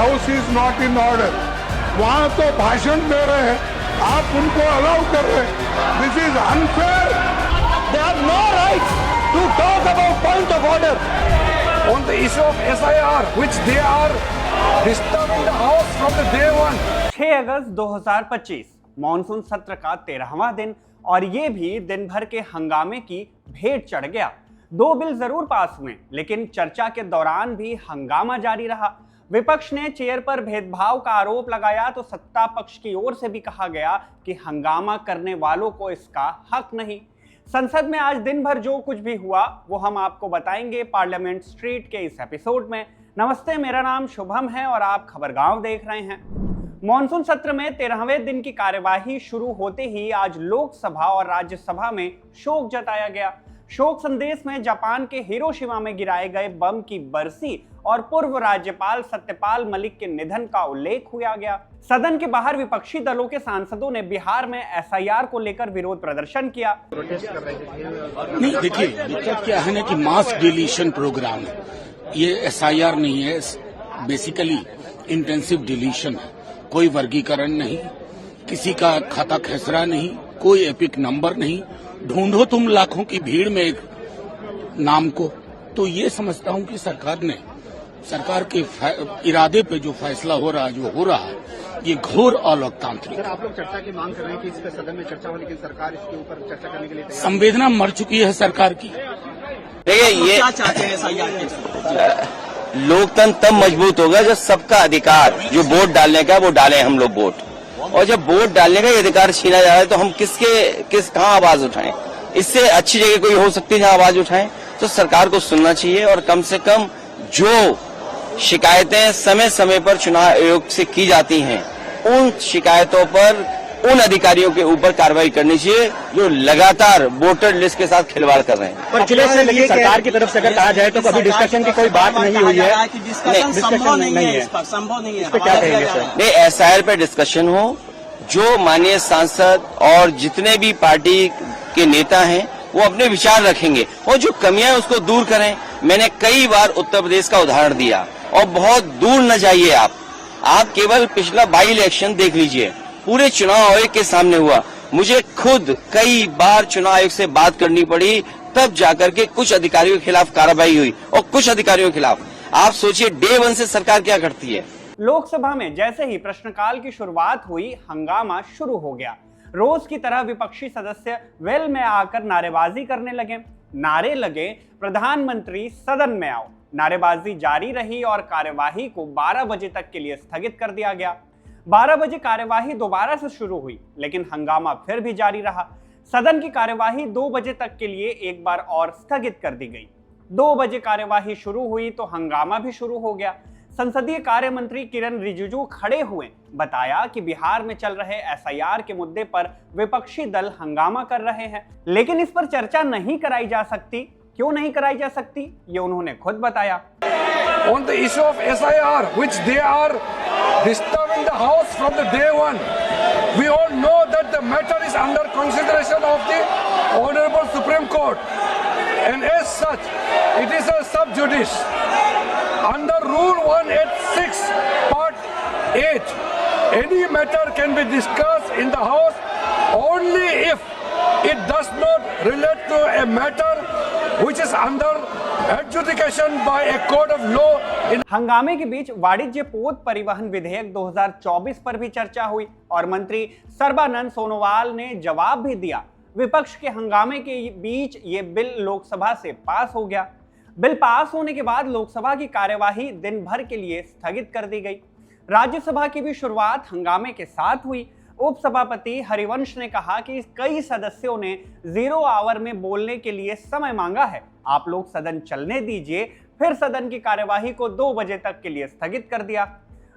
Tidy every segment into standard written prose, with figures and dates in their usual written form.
House is not in order. वहां तो भाषण दे रहे हैं, आप उनको अलाउ कर रहे हैं। This is unfair. They have no right to talk about point of order. On the issue of SIR, which they are disturbing the house from the day one. 6 August 2025 monsoon सत्र का 13वां दिन और ये भी दिन भर के हंगामे की भेंट चढ़ गया। 2 बिल जरूर पास हुए, लेकिन चर्चा के दौरान भी हंगामा जारी रहा। विपक्ष ने चेयर पर भेदभाव का आरोप लगाया तो सत्ता पक्ष की ओर से भी कहा गया कि हंगामा करने वालों को इसका हक नहीं। संसद में आज दिन भर जो कुछ भी हुआ वो हम आपको बताएंगे पार्लियामेंट स्ट्रीट के इस एपिसोड में। नमस्ते, मेरा नाम शुभम है और आप खबरगांव देख रहे हैं। मॉनसून सत्र में 13वें दिन की कार्यवाही शुरू होते ही आज लोकसभा और राज्यसभा में शोक जताया गया। शोक संदेश में जापान के हिरोशिमा में गिराए गए बम की बरसी और पूर्व राज्यपाल सत्यपाल मलिक के निधन का उल्लेख किया गया। सदन के बाहर विपक्षी दलों के सांसदों ने बिहार में एसआईआर को लेकर विरोध प्रदर्शन किया। नहीं, देखिए दिक्कत क्या है ना कि मास डिलीशन प्रोग्राम है, ये एसआईआर नहीं है, बेसिकली इंटेंसिव डिलीशन है। कोई वर्गीकरण नहीं, किसी का खाता खेसरा नहीं, कोई एपिक नंबर नहीं। ढूंढो तुम लाखों की भीड़ में एक नाम को। तो ये समझता हूं कि सरकार के इरादे पे जो फैसला हो रहा है, जो हो रहा है, ये घोर अलोकतांत्रिक। आप लोग चर्चा की मांग कर रहे हैं कि इस पे सदन में चर्चा हो, लेकिन सरकार इसके ऊपर चर्चा करने के लिए संवेदना मर चुकी है सरकार की। देखिए, ये क्या चाहते हैं एसआईआर? लोकतंत्र तब मजबूत होगा जब सबका अधिकार जो वोट डालने का वो डालें हम लोग वोट। और जब वोट डालने का ये अधिकार छीना जा रहा है तो हम कहाँ आवाज उठाएं? इससे अच्छी जगह कोई हो सकती है जहां आवाज उठाएं। तो सरकार को सुनना चाहिए और कम से कम जो शिकायतें समय समय पर चुनाव आयोग से की जाती हैं, उन शिकायतों पर उन अधिकारियों के ऊपर कार्रवाई करनी चाहिए जो लगातार वोटर लिस्ट के साथ खिलवाड़ कर रहे हैं। पर जिले से लेकिन सरकार की तरफ से अगर कहा जाए तो कभी डिस्कशन की कोई बात नहीं हुई है। डिस्कशन संभव नहीं है, संभव नहीं है। क्या कहेंगे सर? नहीं, एसआईआर पे डिस्कशन हो, जो माननीय सांसद और जितने भी पार्टी के नेता हैं वो अपने विचार रखेंगे और जो कमियां हैं उसको दूर करें। मैंने कई बार उत्तर प्रदेश का उदाहरण दिया और बहुत दूर न जाइए आप केवल पिछला बाई इलेक्शन देख लीजिए, पूरे चुनाव आयोग के सामने हुआ। मुझे खुद कई बार चुनाव आयोग से बात करनी पड़ी, तब जाकर के कुछ अधिकारियों के खिलाफ कार्रवाई हुई और कुछ अधिकारियों के खिलाफ। आप सोचिए डे 1 से सरकार क्या करती है। लोकसभा में जैसे ही प्रश्नकाल की शुरुआत हुई, हंगामा शुरू हो गया। रोज की तरह विपक्षी सदस्य वेल में आकर नारेबाजी करने लगे। नारे लगे, प्रधानमंत्री सदन में आओ। नारेबाजी जारी रही और कार्यवाही को 12 बजे तक के लिए स्थगित कर दिया गया। 12 बजे कार्यवाही दोबारा से शुरू हुई, लेकिन हंगामा फिर भी जारी रहा। सदन की कार्यवाही 2 बजे तक के लिए एक बार और स्थगित कर दी गई। 2 बजे कार्यवाही शुरू हुई तो हंगामा भी शुरू हो गया। संसदीय कार्य मंत्री किरण रिजिजू खड़े हुए, बताया कि बिहार में चल रहे एसआईआर के मुद्दे पर विपक्षी दल हंगामा कर रहे हैं, लेकिन इस पर चर्चा नहीं कराई जा सकती। क्यों नहीं कराई जा सकती, ये उन्होंने खुद बताया। On the issue of SIR, which they are disturbing the house from the day one. We all know that the matter is under consideration of the Honorable Supreme Court, and as such, it is a sub judice. Under Rule 186, Part 8, any matter can be discussed in the House only if it does not relate to a matter which is under adjudication by a court of law. हंगामे के बीच वाणिज्य पोत परिवहन विधेयक 2024 पर भी चर्चा हुई और मंत्री सर्बानंद सोनोवाल ने जवाब भी दिया। विपक्ष के हंगामे के बीच ये बिल लोकसभा से पास हो गया। बिल पास होने के बाद लोकसभा की कार्यवाही दिन भर के लिए स्थगित कर दी गई। राज्यसभा की भी शुरुआत हंगामे के साथ हुई। उपसभापति हरिवंश ने कहा कि कई सदस्यों ने 0 आवर में बोलने के लिए समय मांगा है, आप लोग सदन चलने दीजिए। फिर सदन की कार्यवाही को 2 बजे तक के लिए स्थगित कर दिया।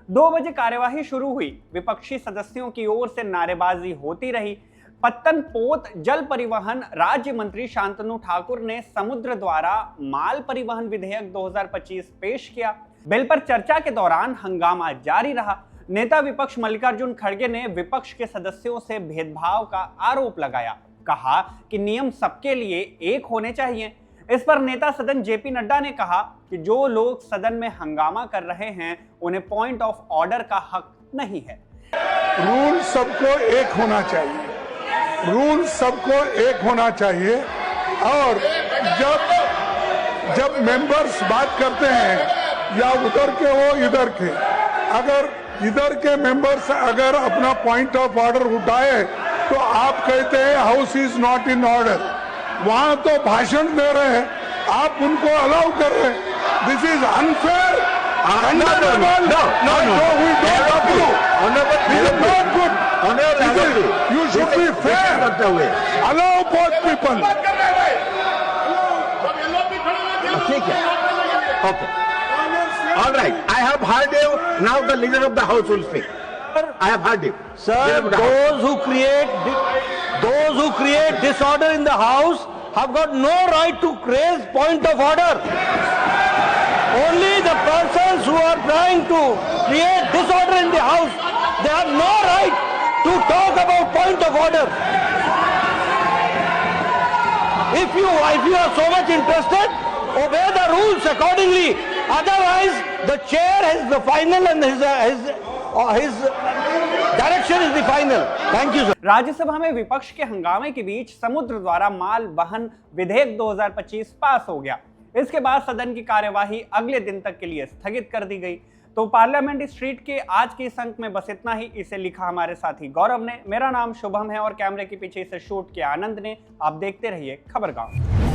2 बजे कार्यवाही शुरू हुई। विपक्षी सदस्यों की ओर से नारेबाजी होती रही। पत्तन पोत जल परिवहन राज्य मंत्री शांतनु ठाकुर ने समुद्र द्वारा माल परिवहन विधेयक 2025 पेश किया। बिल पर चर्चा के दौरान हंगामा जारी रहा। नेता विपक्ष मल्लिकार्जुन खड़गे ने विपक्ष के सदस्यों से भेदभाव का आरोप लगाया। कहा कि नियम सबके लिए एक होने चाहिए। इस पर नेता सदन जेपी नड्डा ने कहा कि जो लोग सदन में हंगामा कर रहे हैं उन्हें पॉइंट ऑफ ऑर्डर का हक नहीं है। रूल सबको एक होना चाहिए, रूल सबको एक होना चाहिए। और जब मेंबर्स बात करते हैं या उधर के हो इधर के, अगर इधर के मेंबर्स अगर अपना पॉइंट ऑफ ऑर्डर उठाए तो आप कहते हैं house is not in order. वहां तो भाषण दे रहे हैं, आप उनको अलाउ कर रहे हैं। This is unfair, you should be fair, allow both people. ठीक है, okay, all right, I have heard you, now the leader of the house will speak. I have heard you. Sir, those who create disorder in the house have got no right to raise point of order. Only the persons who are trying to create disorder in the house, they have no right to talk about point of order. If you are so much interested, obey the rules accordingly. Otherwise, the chair has the final and his direction is the final. Thank you sir. Rajya Sabha में विपक्ष के हंगामे के बीच समुद्र द्वारा माल वहन विधेयक 2025 पास हो गया। इसके बाद सदन की कार्यवाही अगले दिन तक के लिए स्थगित कर दी गई। तो पार्लियामेंट स्ट्रीट के आज के इस अंक में बस इतना ही। इसे लिखा हमारे साथी गौरव ने, मेरा नाम शुभम है और कैमरे के पीछे इसे शूट किया आनंद ने। आप देखते रहिए खबरगांव।